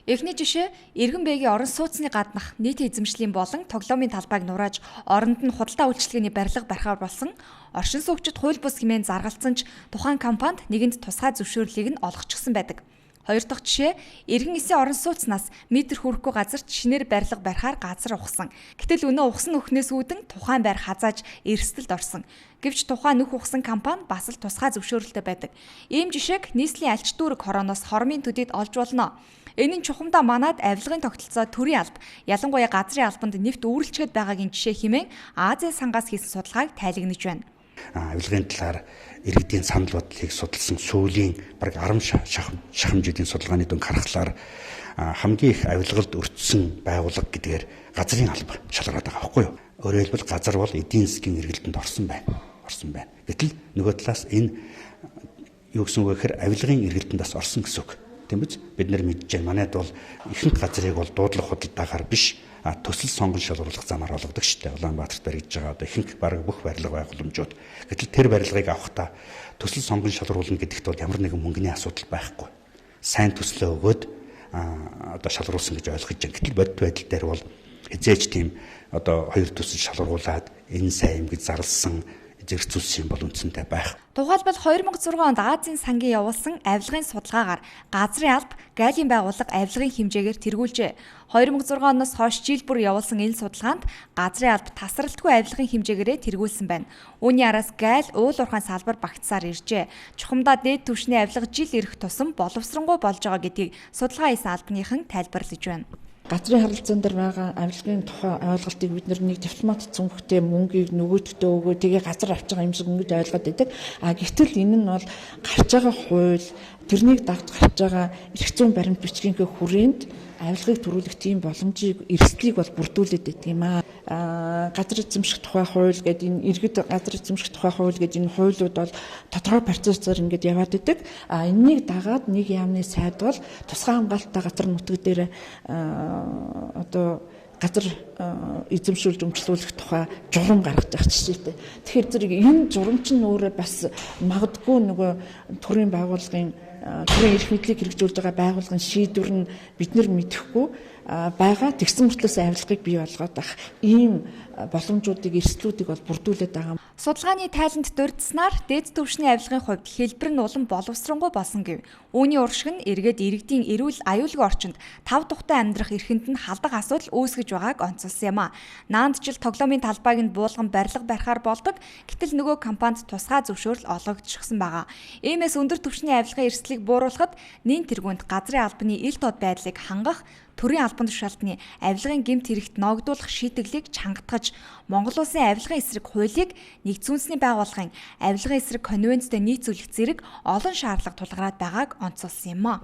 Эхний жишээ Иргэн Бэгийн орон сууцны гаднах нийт эзэмшлийн болон тоглоомын талбайг нурааж оронд нь худалдаа үйлчилгээний барилга барихаар болсон оршин суугчид хууль бус хэмээн заргалцсан ч тухайн компанид нэгэнд тусгай зөвшөөрлийг нь олгочихсон байдаг. Хоёр дахь жишээ Иргэн эсийн орон сууцнаас метр хүрэхгүй газарт шинээр барилга барихаар газар ухсан. Гэтэл өнөө ухсан өхнөөс үүдэн тухайн байр хазааж эрсдэлд орсон. Гэвч тухайн нөх ухсан компани бас л тусгай зөвшөөрөлтэй байдаг. Ийм жишээг нийслэлийн альч дүүрэг хорооноос хормын төдийд олж болно. Энэ нь чухамдаа манад авилгын тогтолцоо төрийн алба, ялангуяа газрын албанд нэвт үүрэлцгээд байгаагийн жишээ хэмээн Азийн сангаас хийсэн судалгааг тайлагнаж байна. Авилгын талаар иргэдийн санал бодлыг судалсан сүүлийн бараг 10 шахамжуудын судалгааны дүнг харахаар хамгийн их авилгалд өртсөн байгууллага гэдгээр газрын алба шалгараад байгаа байхгүй юу? Өөрөөр хэлбэл газар бол эдийн засгийн эргэлтэнд орсон байна. Гэтэл нөгөө талаас энэ юу гэсэн үг вэ гэхээр авилгын эргэлтэнд бас орсон гэсэн үг. Тийм биз? Бид нар мэдж байна. Манайд бол ихэнх газрыг бол дуудлага худалдаагаар биш төсөл сонгон шалгуулах замаар олгодог шүү дээ. Улаанбаатарт баригдаж байгаа одоо ихэнх бараг бүх барилга байгууламжууд. Гэтэл тэр барилгыг авахдаа төсөл сонгон шалгуулна гэдэгт бол ямар нэгэн мөнгөний асуудал байхгүй. Сайн төслөө өгөөд одоо шалгуулсан гэж ойлгож байна. Гэтэл бодит байдал дээр бол хязгаарч тийм одоо хоёр төсөл шалгуулад энэ сайн юм гэж зарласан зэрэгцүүлсэн бол үндсэнтэй байх. Тухайлбал 2006 онд Азийн сангийн явуулсан авилгын судалгаагаар газрын алба гаалийн байгууллага авилгын хэмжээгээр тэргүүлжээ. 2006 оноос хойш жил бүр явуулсан энэ судалгаанд газрын алба тасралтгүй авилгын хэмжээгээрээ тэргүүлсэн байна. Үүний араас гайл уул уурхайн салбар багтсаар иржээ. Чухамдаа дээд түвшний авилга жил ирэх тусам боловсронгуй болж байгаа гэдгийг судалгаа хийсэн албаныхан тайлбарлаж байна. Газрын харилцаан дээр байгаа авилгын тухай ойлголтыг бид нэг дипломат цөмхтэй мөнгийг нөгөөдгтөө өгөө тэгээ газар авч байгаа юм шиг ингэж ойлгоод байдаг. Гэтэл энэ нь бол гарч байгаа хууль тэрнийг дагж гарч байгаа эрх зүйн баримт бичгийнхээ хүрээнд авилгыг төрүүлэх тийм боломжийг эрсдлийг бол бүрдүүлээд байдаг юм аа. Газар эзэмших тухай хууль гэдэг энэ иргэд газар эзэмших тухай хууль гэдэг энэ хуулиуд бол тодорхой процессор ингэж яваад байдаг. Энэнийг дагаад нэг яамны сайд бол тусгай хамгаалалттай газар нутаг дээр одоо газар эзэмшүүлж өмчлүүлэх тухай журам гаргаж байгаа жишээтэй. Тэгэхээр зэрэг энэ журам чинь өөрөө бас магадгүй нөгөө төрийн байгууллагын төрийн эрх мэдлийг хэрэгжүүлж байгаа байгууллагын шийдвэр нь бид нар мэдэхгүй байгаа тэгсэн мөртлөөс авилгыг бий болгоод байх ийм боломжуудыг эрсдлүүдийг бол бүрдүүлээд байгаа. Судалгааны тайланд дурдсанаар дээд түвшний авилгын хувьд хэлбэр нь улам боловсронгуй болсон гэв. Үүний уршиг нь эргээд иргэдийн эрүүл аюулгүй орчинд тав тухтай амьдрах эрхэнд нь халдаг асуудал үүсгэж байгааг онцолсон юм а. Наанд жил тоглоомын талбайг нь буулган барилга барихаар болдог. Гэтэл нөгөө компанид тусгай зөвшөөрөл олгогдчихсан байгаа. Иймээс өндөр түвшний авилгын эрсдлийг бууруулахад нэн тэргуунд газрын албаны ил тод байдлыг хангах төрийн албан тушаалтны авилгын гэмт хэрэгт ногдуулах шийтгэлийг чангатгаж Монгол Улсын авилгын эсрэг хуулийг нэгдсэн үндэсний байгууллагын авилгын эсрэг конвенцтэй нийцүүлэх зэрэг олон шаардлага тулгараад байгааг онцолсон юм а.